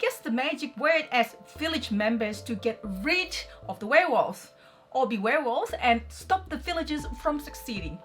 guess the magic word as village members to get rid of the werewolves, or be werewolves and stop the villagers from succeeding.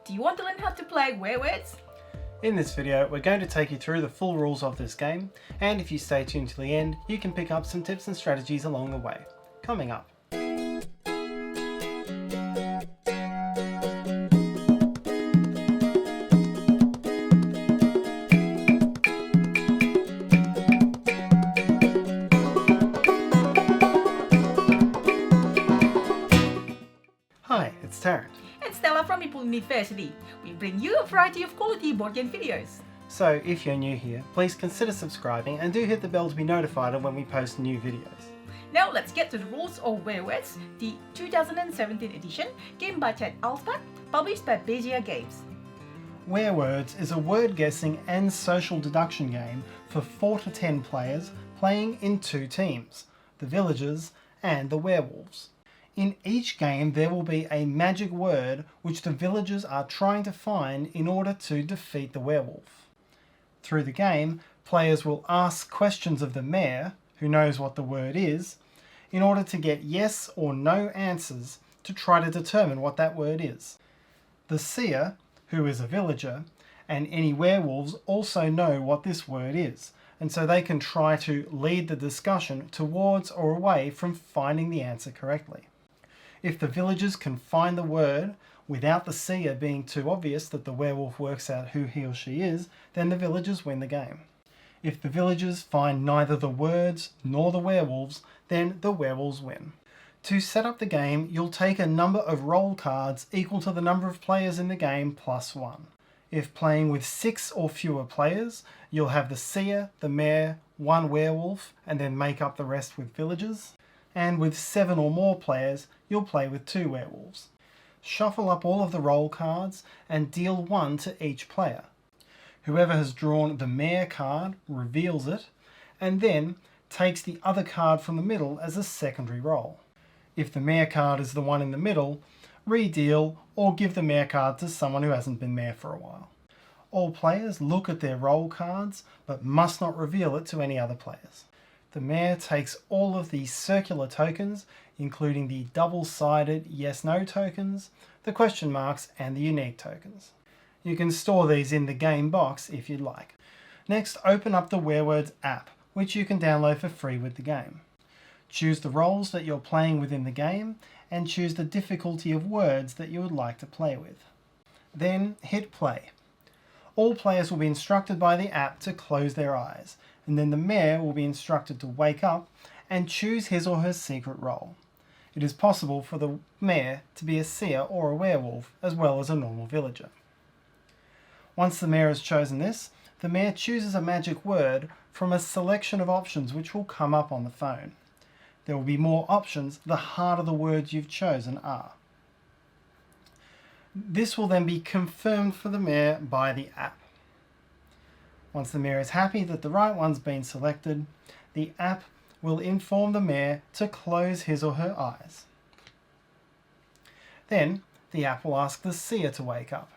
Do you want to learn how to play Werewords? In this video, we're going to take you through the full rules of this game, and if you stay tuned to the end, you can pick up some tips and strategies along the way. Coming up. Hi, it's Tarrant. And Stella from Meeple University. We bring you a variety of quality board game videos. So if you're new here, please consider subscribing and do hit the bell to be notified of when we post new videos. Now let's get to the rules of Werewords, the 2017 edition, game by Ted Alspach, published by Jahja Games. Werewords is a word guessing and social deduction game for 4 to 10 players playing in 2 teams, the villagers and the werewolves. In each game there will be a magic word which the villagers are trying to find in order to defeat the werewolf. Through the game, players will ask questions of the mayor, who knows what the word is, in order to get yes or no answers to try to determine what that word is. The seer, who is a villager, and any werewolves also know what this word is, and so they can try to lead the discussion towards or away from finding the answer correctly. If the villagers can find the word without the seer being too obvious that the werewolf works out who he or she is, then the villagers win the game. If the villagers find neither the words nor the werewolves, then the werewolves win. To set up the game, you'll take a number of roll cards equal to the number of players in the game plus 1. If playing with 6 or fewer players, you'll have the seer, the mayor, 1 werewolf, and then make up the rest with villagers. And with 7 or more players, you'll play with 2 werewolves. Shuffle up all of the roll cards and deal 1 to each player. Whoever has drawn the mayor card reveals it, and then takes the other card from the middle as a secondary roll. If the mayor card is the one in the middle, re-deal or give the mayor card to someone who hasn't been mayor for a while. All players look at their roll cards, but must not reveal it to any other players. The mayor takes all of these circular tokens, including the double-sided yes-no tokens, the question marks, and the unique tokens. You can store these in the game box if you'd like. Next, open up the Werewords app, which you can download for free with the game. Choose the roles that you're playing within the game, and choose the difficulty of words that you would like to play with. Then hit play. All players will be instructed by the app to close their eyes, and then the mayor will be instructed to wake up and choose his or her secret role. It is possible for the mayor to be a seer or a werewolf, as well as a normal villager. Once the mayor has chosen this, the mayor chooses a magic word from a selection of options which will come up on the phone. There will be more options the harder the words you've chosen are. This will then be confirmed for the mayor by the app. Once the mayor is happy that the right one's been selected, the app will inform the mayor to close his or her eyes. Then, the app will ask the seer to wake up.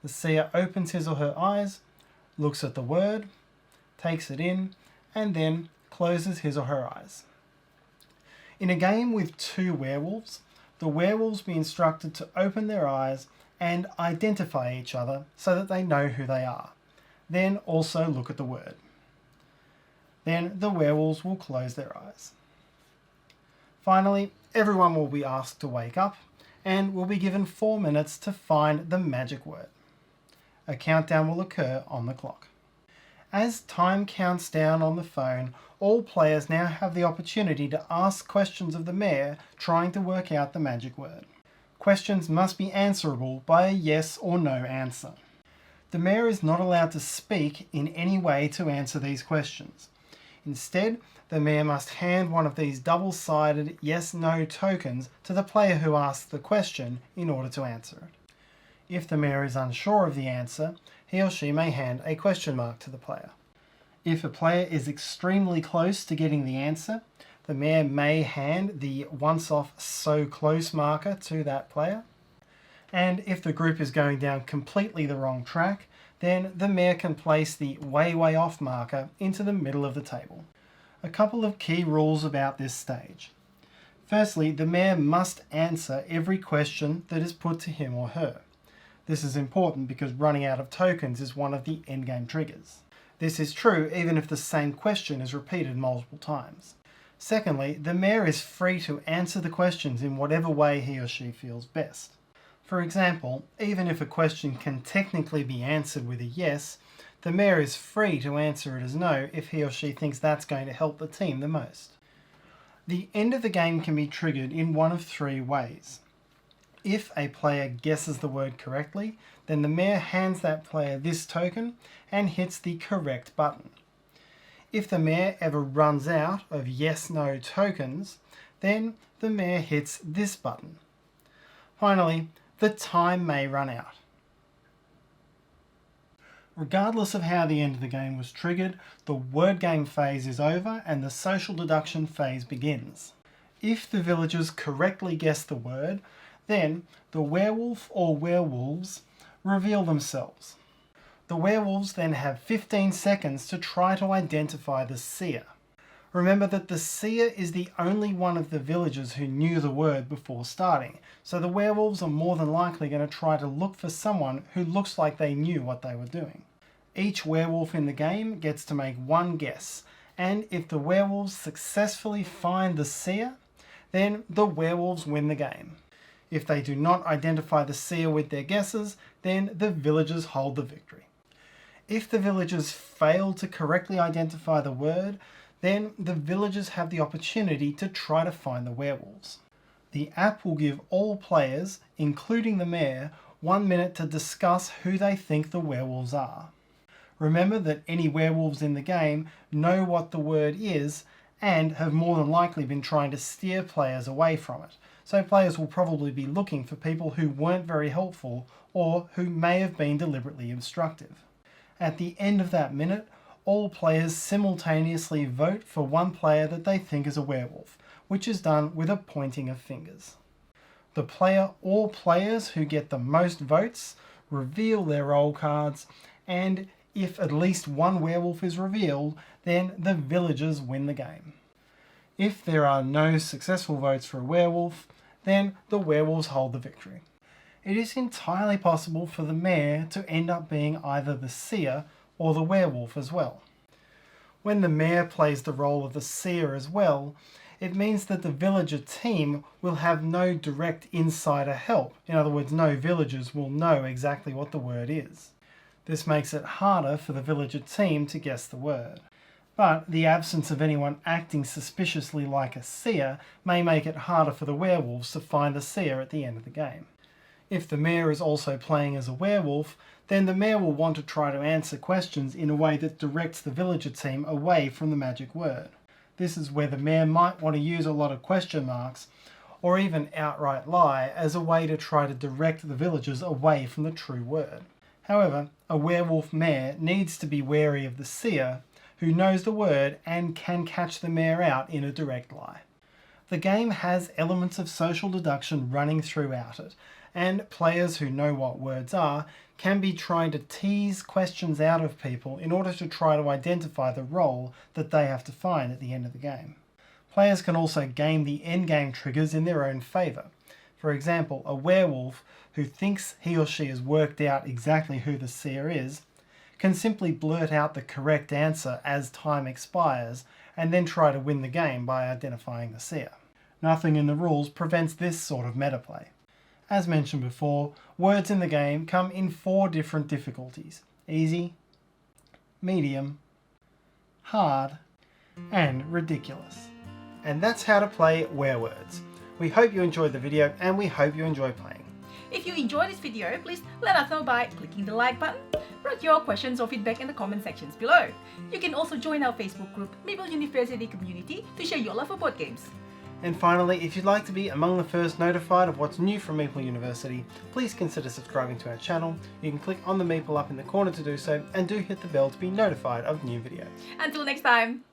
The seer opens his or her eyes, looks at the word, takes it in, and then closes his or her eyes. In a game with 2 werewolves, the werewolves will be instructed to open their eyes and identify each other so that they know who they are. Then also look at the word. Then the werewolves will close their eyes. Finally, everyone will be asked to wake up and will be given 4 minutes to find the magic word. A countdown will occur on the clock. As time counts down on the phone, all players now have the opportunity to ask questions of the mayor trying to work out the magic word. Questions must be answerable by a yes or no answer. The mayor is not allowed to speak in any way to answer these questions. Instead, the mayor must hand one of these double-sided yes-no tokens to the player who asks the question in order to answer it. If the mayor is unsure of the answer, he or she may hand a question mark to the player. If a player is extremely close to getting the answer, the mayor may hand the once-off so close marker to that player. And if the group is going down completely the wrong track, then the mayor can place the way off marker into the middle of the table. A couple of key rules about this stage. Firstly, the mayor must answer every question that is put to him or her. This is important because running out of tokens is one of the endgame triggers. This is true even if the same question is repeated multiple times. Secondly, the mayor is free to answer the questions in whatever way he or she feels best. For example, even if a question can technically be answered with a yes, the mayor is free to answer it as no if he or she thinks that's going to help the team the most. The end of the game can be triggered in one of three ways. If a player guesses the word correctly, then the mayor hands that player this token and hits the correct button. If the mayor ever runs out of yes/no tokens, then the mayor hits this button. Finally, the time may run out. Regardless of how the end of the game was triggered, the word game phase is over and the social deduction phase begins. If the villagers correctly guess the word, then the werewolf or werewolves reveal themselves. The werewolves then have 15 seconds to try to identify the seer. Remember that the seer is the only one of the villagers who knew the word before starting, so the werewolves are more than likely going to try to look for someone who looks like they knew what they were doing. Each werewolf in the game gets to make one guess, and if the werewolves successfully find the seer, then the werewolves win the game. If they do not identify the seer with their guesses, then the villagers hold the victory. If the villagers fail to correctly identify the word, then the villagers have the opportunity to try to find the werewolves. The app will give all players, including the mayor, 1 minute to discuss who they think the werewolves are. Remember that any werewolves in the game know what the word is and have more than likely been trying to steer players away from it, so players will probably be looking for people who weren't very helpful or who may have been deliberately obstructive. At the end of that minute, all players simultaneously vote for one player that they think is a werewolf, which is done with a pointing of fingers. The player or players who get the most votes reveal their roll cards, and if at least one werewolf is revealed, then the villagers win the game. If there are no successful votes for a werewolf, then the werewolves hold the victory. It is entirely possible for the mayor to end up being either the seer or the werewolf as well. When the mayor plays the role of the seer as well, it means that the villager team will have no direct insider help. In other words, no villagers will know exactly what the word is. This makes it harder for the villager team to guess the word. But the absence of anyone acting suspiciously like a seer may make it harder for the werewolves to find the seer at the end of the game. If the mayor is also playing as a werewolf, then the mayor will want to try to answer questions in a way that directs the villager team away from the magic word. This is where the mayor might want to use a lot of question marks, or even outright lie, as a way to try to direct the villagers away from the true word. However, a werewolf mayor needs to be wary of the seer, who knows the word and can catch the mayor out in a direct lie. The game has elements of social deduction running throughout it, and players who know what words are can be trying to tease questions out of people in order to try to identify the role that they have to find at the end of the game. Players can also game the endgame triggers in their own favour. For example, a werewolf who thinks he or she has worked out exactly who the seer is can simply blurt out the correct answer as time expires and then try to win the game by identifying the seer. Nothing in the rules prevents this sort of meta play. As mentioned before, words in the game come in 4 different difficulties: easy, medium, hard, and ridiculous. And that's how to play Werewords. We hope you enjoyed the video and we hope you enjoy playing. If you enjoyed this video, please let us know by clicking the like button. Write your questions or feedback in the comment sections below. You can also join our Facebook group, Meeple University Community, to share your love for board games. And finally, if you'd like to be among the first notified of what's new from Meeple University, please consider subscribing to our channel. You can click on the Meeple up in the corner to do so, and do hit the bell to be notified of new videos. Until next time!